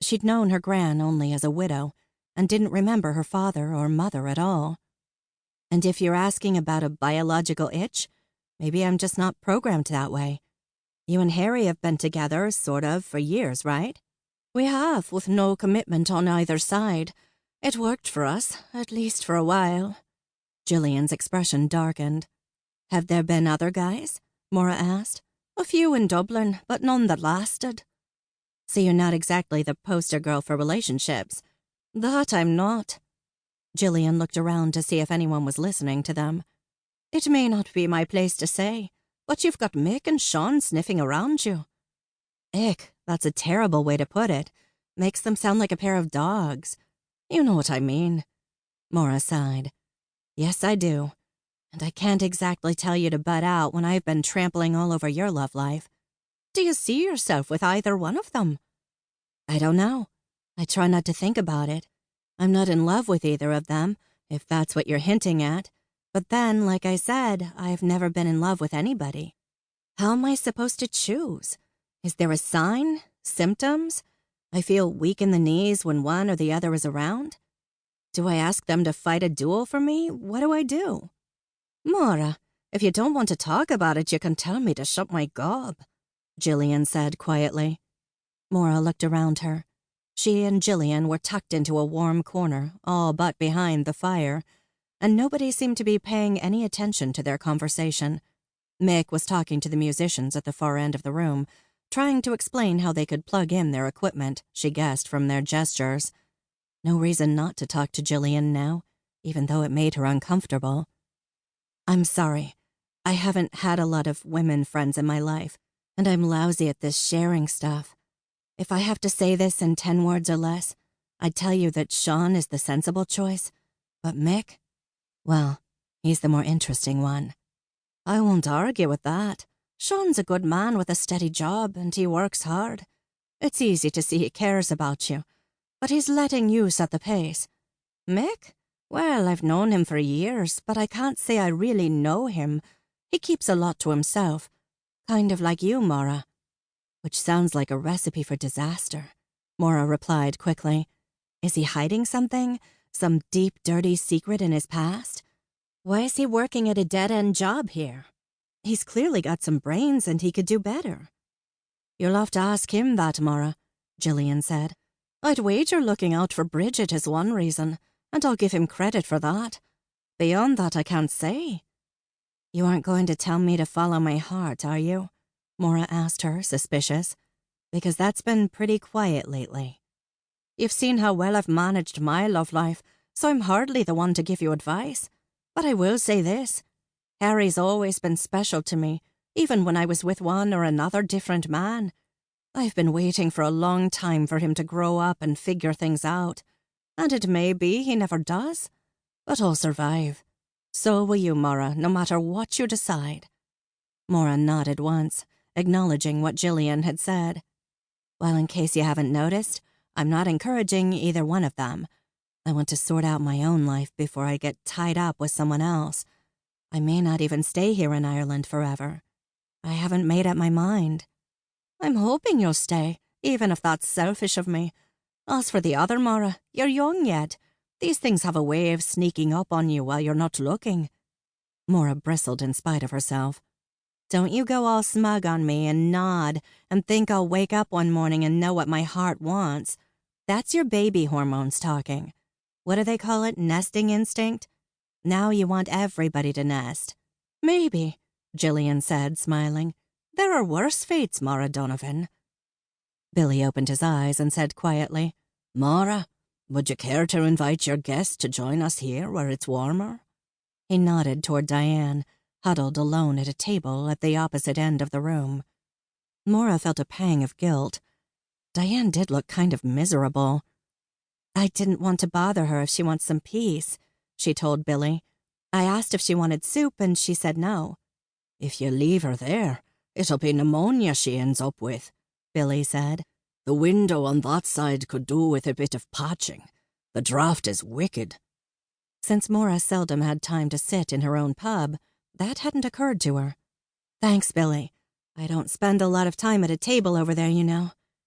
She'd known her gran only as a widow and didn't remember her father or mother at all. And if you're asking about a biological itch, maybe I'm just not programmed that way. You and Harry have been together, sort of, for years, right? We have, with no commitment on either side. It worked for us, at least for a while. Gillian's expression darkened. Have there been other guys? Maura asked. A few in Dublin, but none that lasted. So you're not exactly the poster girl for relationships. That I'm not. Gillian looked around to see if anyone was listening to them. It may not be my place to say, but you've got Mick and Sean sniffing around you. Ick, that's a terrible way to put it. Makes them sound like a pair of dogs. You know what I mean. Maura sighed. Yes, I do. And I can't exactly tell you to butt out when I've been trampling all over your love life. Do you see yourself with either one of them? I don't know. I try not to think about it. I'm not in love with either of them, if that's what you're hinting at. But then, like I said, I've never been in love with anybody. How am I supposed to choose? Is there a sign? Symptoms? I feel weak in the knees when one or the other is around? Do I ask them to fight a duel for me? What do I do? Maura, if you don't want to talk about it, you can tell me to shut my gob, Gillian said quietly. Maura looked around her. She and Gillian were tucked into a warm corner, all but behind the fire, and nobody seemed to be paying any attention to their conversation. Mick was talking to the musicians at the far end of the room, trying to explain how they could plug in their equipment, she guessed from their gestures. No reason not to talk to Gillian now, even though it made her uncomfortable. I'm sorry. I haven't had a lot of women friends in my life, and I'm lousy at this sharing stuff. If I have to say this in 10 words or less, I'd tell you that Sean is the sensible choice, but Mick, well, he's the more interesting one. I won't argue with that. Sean's a good man with a steady job, and he works hard. It's easy to see he cares about you, but he's letting you set the pace. Mick? Well, I've known him for years, but I can't say I really know him. He keeps a lot to himself, kind of like you, Maura. Which sounds like a recipe for disaster, Maura replied quickly. Is he hiding something? Some deep, dirty secret in his past? Why is he working at a dead-end job here? He's clearly got some brains and he could do better. You'll have to ask him that, Maura, Gillian said. I'd wager looking out for Bridget is one reason, and I'll give him credit for that. Beyond that, I can't say. You aren't going to tell me to follow my heart, are you? Maura asked her, suspicious. Because that's been pretty quiet lately. You've seen how well I've managed my love life, so I'm hardly the one to give you advice. But I will say this. Harry's always been special to me, even when I was with one or another different man. I've been waiting for a long time for him to grow up and figure things out. And it may be he never does, but I'll survive. So will you, Maura, no matter what you decide. Maura nodded once, acknowledging what Gillian had said. Well, in case you haven't noticed, I'm not encouraging either one of them. I want to sort out my own life before I get tied up with someone else. I may not even stay here in Ireland forever. I haven't made up my mind. I'm hoping you'll stay, even if that's selfish of me. As for the other, Maura, you're young yet. These things have a way of sneaking up on you while you're not looking. Maura bristled in spite of herself. Don't you go all smug on me and nod and think I'll wake up one morning and know what my heart wants. That's your baby hormones talking. What do they call it, nesting instinct? Now you want everybody to nest. Maybe, Gillian said, smiling. There are worse fates, Maura Donovan. Billy opened his eyes and said quietly, Maura, would you care to invite your guest to join us here where it's warmer? He nodded toward Diane, huddled alone at a table at the opposite end of the room. Maura felt a pang of guilt. Diane did look kind of miserable. I didn't want to bother her if she wants some peace, she told Billy. I asked if she wanted soup and she said no. If you leave her there, it'll be pneumonia she ends up with, Billy said. The window on that side could do with a bit of patching. The draught is wicked. Since Maura seldom had time to sit in her own pub, that hadn't occurred to her. Thanks, Billy. I don't spend a lot of time at a table over there, you know.